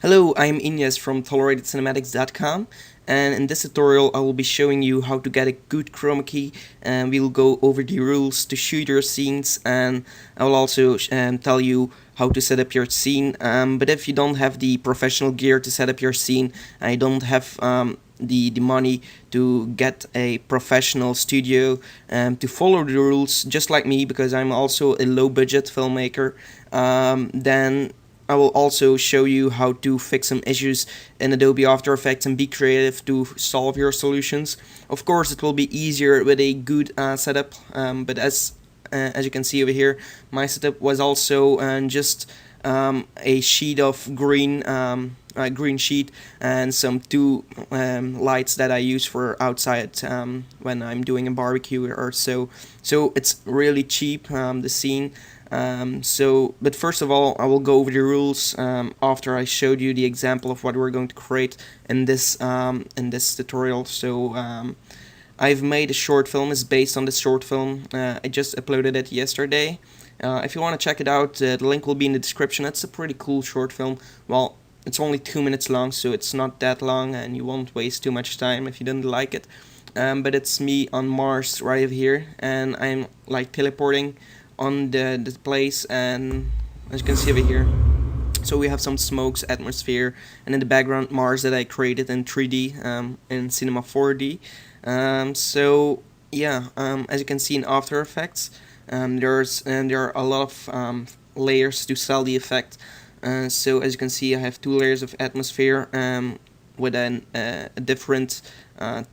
Hello, I'm Ines from toleratedcinematics.com, and in this tutorial I will be showing you how to get a good chroma key, and we'll go over the rules to shoot your scenes, and I will also tell you how to set up your scene. But if you don't have the professional gear to set up your scene, I don't have the money to get a professional studio to follow the rules just like me, because I'm also a low budget filmmaker, then I will also show you how to fix some issues in Adobe After Effects and be creative to solve your solutions. Of course, it will be easier with a good setup, but as you can see over here, my setup was also just a sheet of green sheet and some two lights that I use for outside when I'm doing a barbecue or so. So it's really cheap, the scene. But first of all, I will go over the rules after I showed you the example of what we're going to create in this tutorial. So I've made a short film. It's based on this short film. I just uploaded it yesterday. If you want to check it out, the link will be in the description. It's a pretty cool short film. Well, it's only 2 minutes long, so it's not that long, and you won't waste too much time if you didn't like it. But it's me on Mars right over here, and I'm like teleporting on the place, and as you can see over here, so we have some smokes, atmosphere, and in the background Mars that I created in 3D in Cinema 4D. So yeah, as you can see in After Effects, there are a lot of layers to sell the effect. So as you can see, I have 2 layers of atmosphere with a different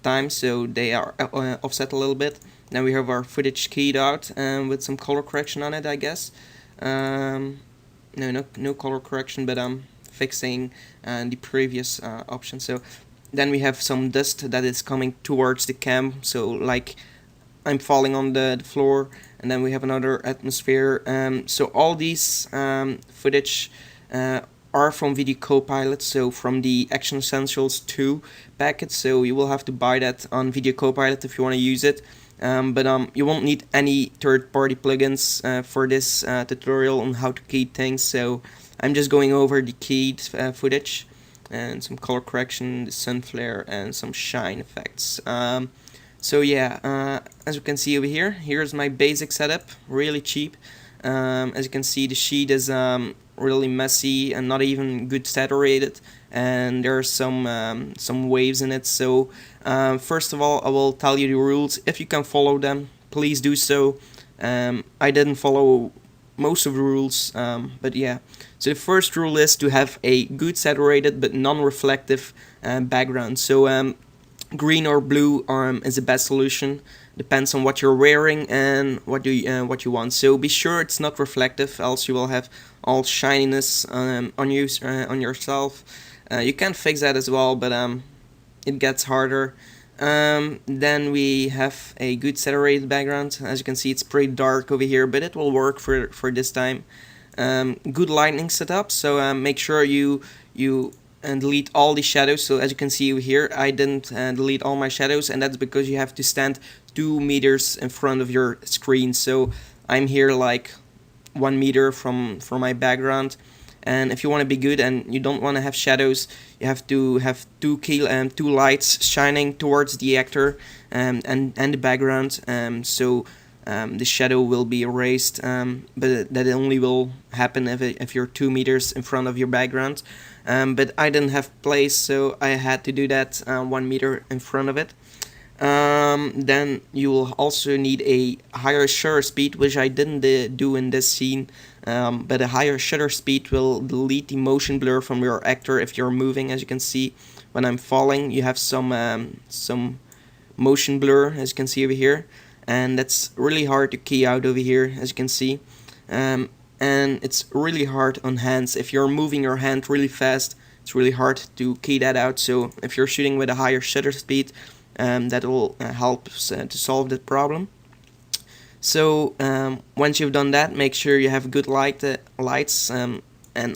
time, so they are offset a little bit. Then we have our footage keyed out with some color correction on it, I guess. No color correction, but I'm fixing the previous option. So then we have some dust that is coming towards the cam, so like I'm falling on the floor. And then we have another atmosphere. So all these footage are from Video Copilot, so from the Action Essentials 2 package. So you will have to buy that on Video Copilot if you want to use it. But you won't need any third-party plugins for this tutorial on how to key things. So I'm just going over the keyed footage and some color correction, the sun flare, and some shine effects. So yeah, as you can see over here, here's my basic setup, really cheap. As you can see, the sheet is really messy and not even good saturated, and there are some waves in it. So first of all, I will tell you the rules. If you can follow them, please do so. I didn't follow most of the rules, but yeah. So the first rule is to have a good saturated but non-reflective background. So green or blue is the best solution. Depends on what you're wearing and what you want. So be sure it's not reflective, else you will have all shininess on yourself. You can fix that as well, but it gets harder. Then we have a good saturated background. As you can see, it's pretty dark over here, but it will work for this time. Good lighting setup. So make sure you delete all the shadows. So as you can see over here, I didn't delete all my shadows, and that's because you have to stand 2 meters in front of your screen. So I'm here like 1 meter from my background, and if you want to be good and you don't want to have shadows, you have to have two lights shining towards the actor and the background. So the shadow will be erased, but that only will happen if you're 2 meters in front of your background. But I didn't have place, so I had to do that 1 meter in front of it. Then you will also need a higher shutter speed, which I didn't do in this scene. But a higher shutter speed will delete the motion blur from your actor if you're moving. As you can see, when I'm falling, you have some motion blur, as you can see over here, and that's really hard to key out over here, as you can see. And it's really hard on hands. If you're moving your hand really fast, it's really hard to key that out. So if you're shooting with a higher shutter speed, that will help to solve that problem. So once you've done that, make sure you have good lights. And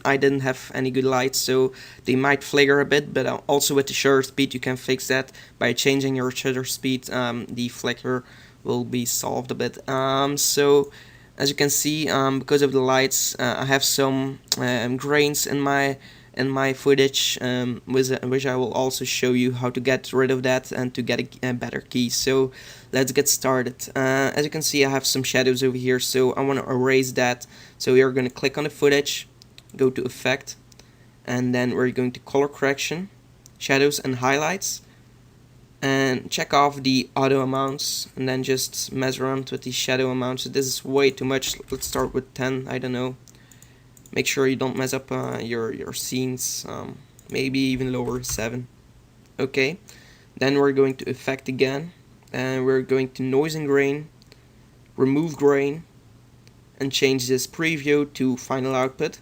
I didn't have any good lights, so they might flicker a bit, but also with the shutter speed you can fix that by changing your shutter speed. The flicker will be solved a bit. So as you can see, because of the lights, I have some grains in my in my footage, which I will also show you how to get rid of that and to get a better key. So let's get started. As you can see, I have some shadows over here, so I want to erase that. So we are going to click on the footage, go to Effect, and then we're going to Color Correction, Shadows and Highlights, and check off the auto amounts, and then just mess around with the shadow amounts. This is way too much. Let's start with 10. I don't know. Make sure you don't mess up your scenes. Maybe even lower, 7. Okay. Then we're going to Effect again, and we're going to Noise and Grain, remove grain, and change this preview to final output.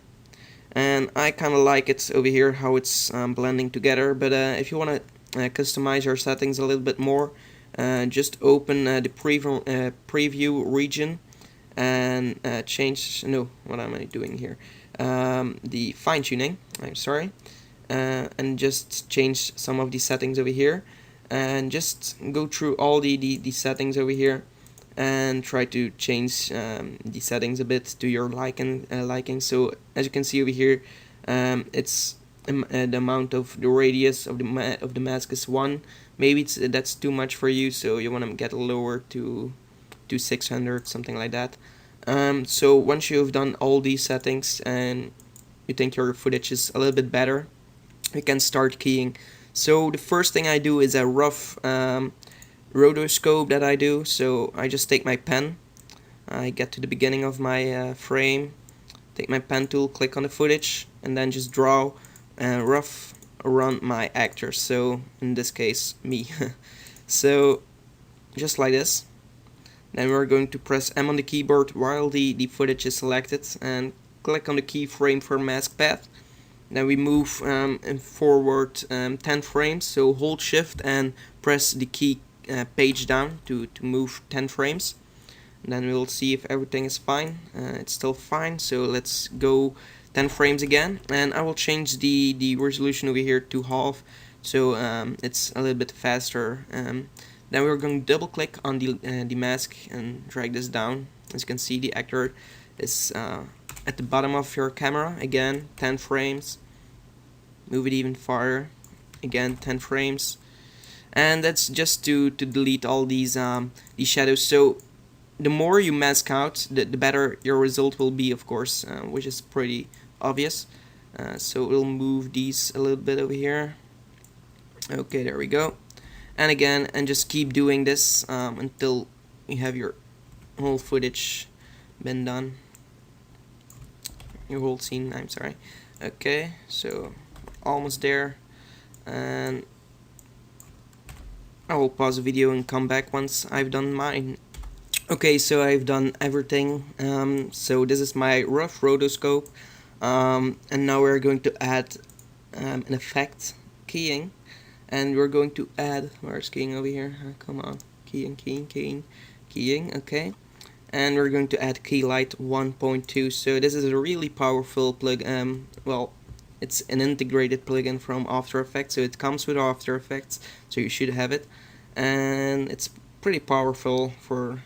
And I kind of like it over here how it's blending together, but if you want to customize your settings a little bit more, just open the preview region and change, no, what am I doing here, the fine-tuning, I'm sorry, and just change some of the settings over here, and just go through all the settings over here and try to change the settings a bit to your liking. So as you can see over here, it's the amount of the radius of the mask is 1. Maybe that's too much for you, so you want to get lower to 600, something like that. So once you've done all these settings and you think your footage is a little bit better, you can start keying. So the first thing I do is a rough rotoscope that I do. So I just take my pen, I get to the beginning of my frame, take my pen tool, click on the footage, and then just draw rough around my actors, so in this case me. So just like this. Then we're going to press M on the keyboard while the footage is selected and click on the keyframe for mask path. Then we move forward 10 frames, so hold shift and press the key page down to move 10 frames. And then we'll see if everything is fine. It's still fine, so let's go 10 frames again, and I will change the resolution over here to half, so it's a little bit faster. Then we're going to double click on the mask and drag this down. As you can see, the actor is at the bottom of your camera. Again, 10 frames. Move it even farther. Again, 10 frames. And that's just to delete all these shadows. So the more you mask out, the better your result will be, of course, which is pretty obvious. So we'll move these a little bit over here. Okay, there we go. And again, and just keep doing this until you have your whole footage been done. Your whole scene, I'm sorry. Okay, so almost there. And I will pause the video and come back once I've done mine. Okay, so I've done everything. So this is my rough rotoscope. And now we're going to add an effect, keying. And we're going to add, where's keying over here? Come on, keying, okay. And we're going to add key light 1.2. So this is a really powerful plug. Well, it's an integrated plugin from After Effects, so it comes with After Effects, so you should have it. And it's pretty powerful for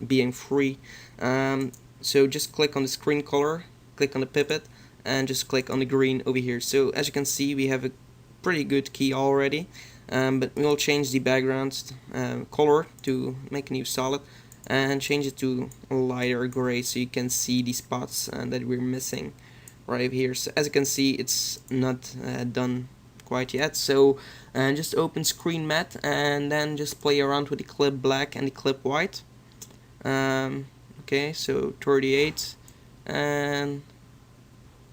being free. So just click on the screen color, click on the pipette, and just click on the green over here. So as you can see, we have a pretty good key already, but we will change the background color to make a new solid and change it to a lighter gray so you can see the spots that we're missing right here. So as you can see, it's not done quite yet, so just open screen matte and then just play around with the clip black and the clip white. Okay, so 38 and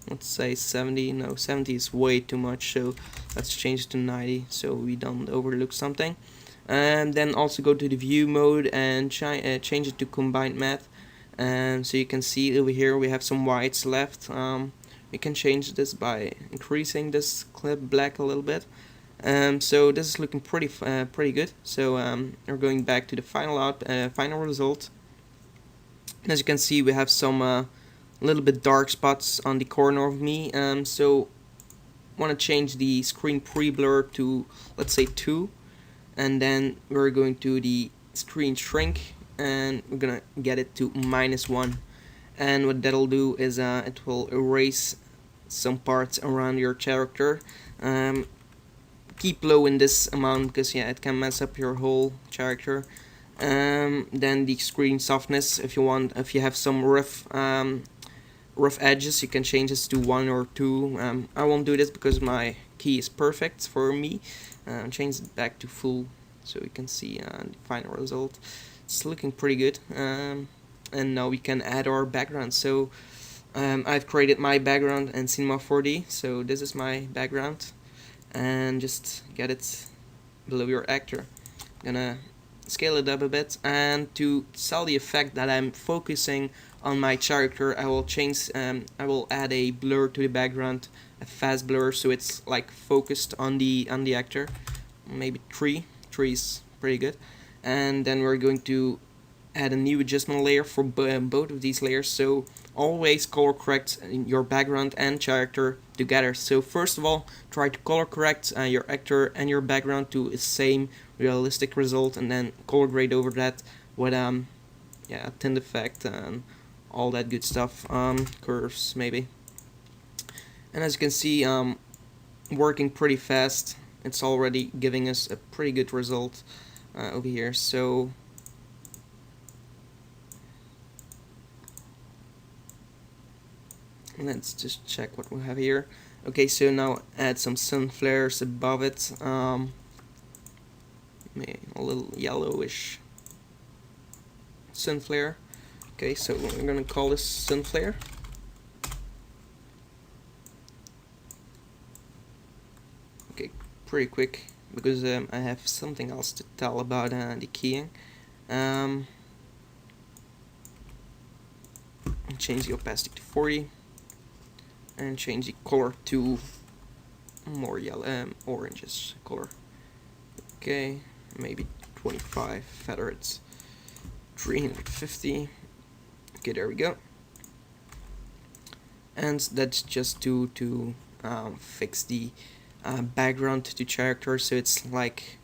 let's say 70. No, 70 is way too much, so let's change it to 90 so we don't overlook something. And then also go to the view mode and change it to combined matte. And so you can see over here we have some whites left. We can change this by increasing this clip black a little bit. So this is looking pretty good. So we're going back to the final result. As you can see, we have some little bit dark spots on the corner of me. So want to change the screen pre-blur to, let's say, 2, and then we're going to the screen shrink and we're gonna get it to -1. And what that'll do is it will erase some parts around your character. Keep low in this amount because yeah, it can mess up your whole character. Then the screen softness, if you have some rough edges, you can change this to 1 or 2. I won't do this because my key is perfect for me. Change it back to full so you can see the final result. It's looking pretty good. And now we can add our background. So I've created my background in Cinema 4D, so this is my background, and just get it below your actor. I'm gonna scale it up a bit, and to sell the effect that I'm focusing on my character, I will add a blur to the background, a fast blur, so it's like focused on the actor. Maybe 3 is pretty good. And then we're going to add a new adjustment layer for both of these layers, so always color correct your background and character together. So first of all, try to color correct your actor and your background to the same realistic result, and then color grade over that with tint effect and all that good stuff, curves maybe. And as you can see, working pretty fast. It's already giving us a pretty good result over here. So let's just check what we have here. Okay, so now add some sun flares above it. Maybe a little yellowish sun flare. Okay, so we're gonna call this sun flare. Okay, pretty quick because I have something else to tell about the keying. Change the opacity to 40 and change the color to more yellow, orangish color. Okay, maybe 25, feather it 350. Okay, there we go. And that's just to fix the background to character, so it's like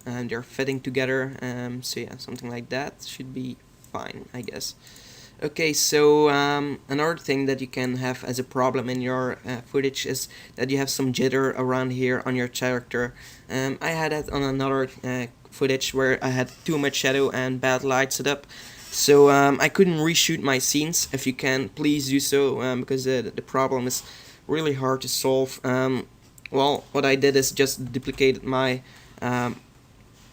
they're fitting together. So yeah, something like that should be fine, I guess. Okay, so another thing that you can have as a problem in your footage is that you have some jitter around here on your character. I had that on another footage where I had too much shadow and bad light set up. So I couldn't reshoot my scenes. If you can, please do so, because the problem is really hard to solve. Well, what I did is just duplicated my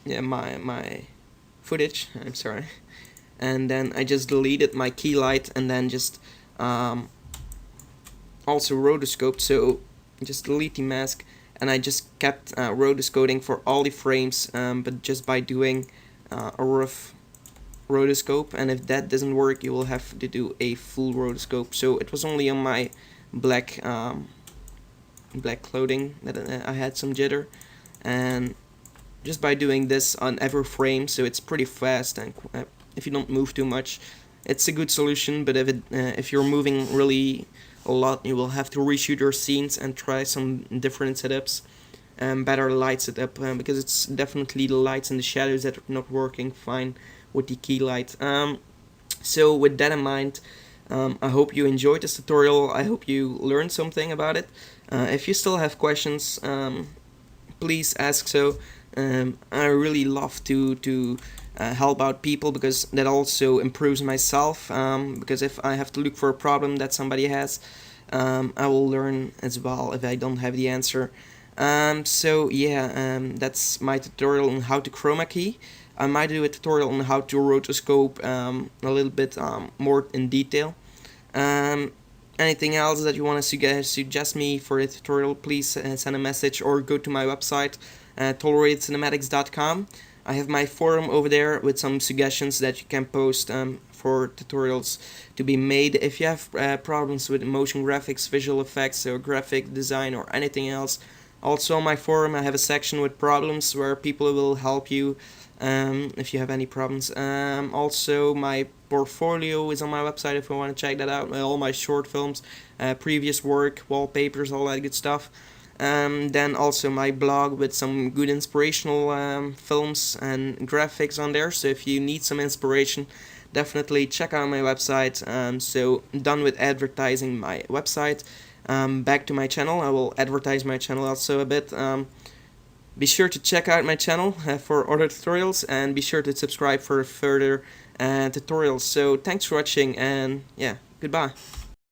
my footage. I'm sorry. And then I just deleted my key light, and then just also rotoscoped, so just delete the mask, and I just kept rotoscoping for all the frames, but just by doing a rough rotoscope, and if that doesn't work you will have to do a full rotoscope. So it was only on my black clothing that I had some jitter, and just by doing this on every frame, so it's pretty fast, and if you don't move too much, it's a good solution. But if you're moving really a lot, you will have to reshoot your scenes and try some different setups and better light setup, because it's definitely the lights and the shadows that are not working fine with the key light. So with that in mind, I hope you enjoyed this tutorial. I hope you learned something about it. If you still have questions, please ask so. I really love to help out people, because that also improves myself, because if I have to look for a problem that somebody has, I will learn as well if I don't have the answer. So yeah, that's my tutorial on how to chroma key. I might do a tutorial on how to rotoscope a little bit more in detail. Anything else that you want to suggest me for a tutorial, please send a message or go to my website, toleratedcinematics.com. I have my forum over there with some suggestions that you can post for tutorials to be made. If you have problems with motion graphics, visual effects, or graphic design, or anything else, also on my forum I have a section with problems where people will help you if you have any problems. Also, my portfolio is on my website if you want to check that out. All my short films, previous work, wallpapers, all that good stuff. Then also my blog with some good inspirational films and graphics on there. So if you need some inspiration, definitely check out my website. So done with advertising my website. back to my channel. I will advertise my channel also a bit. Be sure to check out my channel for other tutorials, and be sure to subscribe for further tutorials. So thanks for watching, and yeah, goodbye.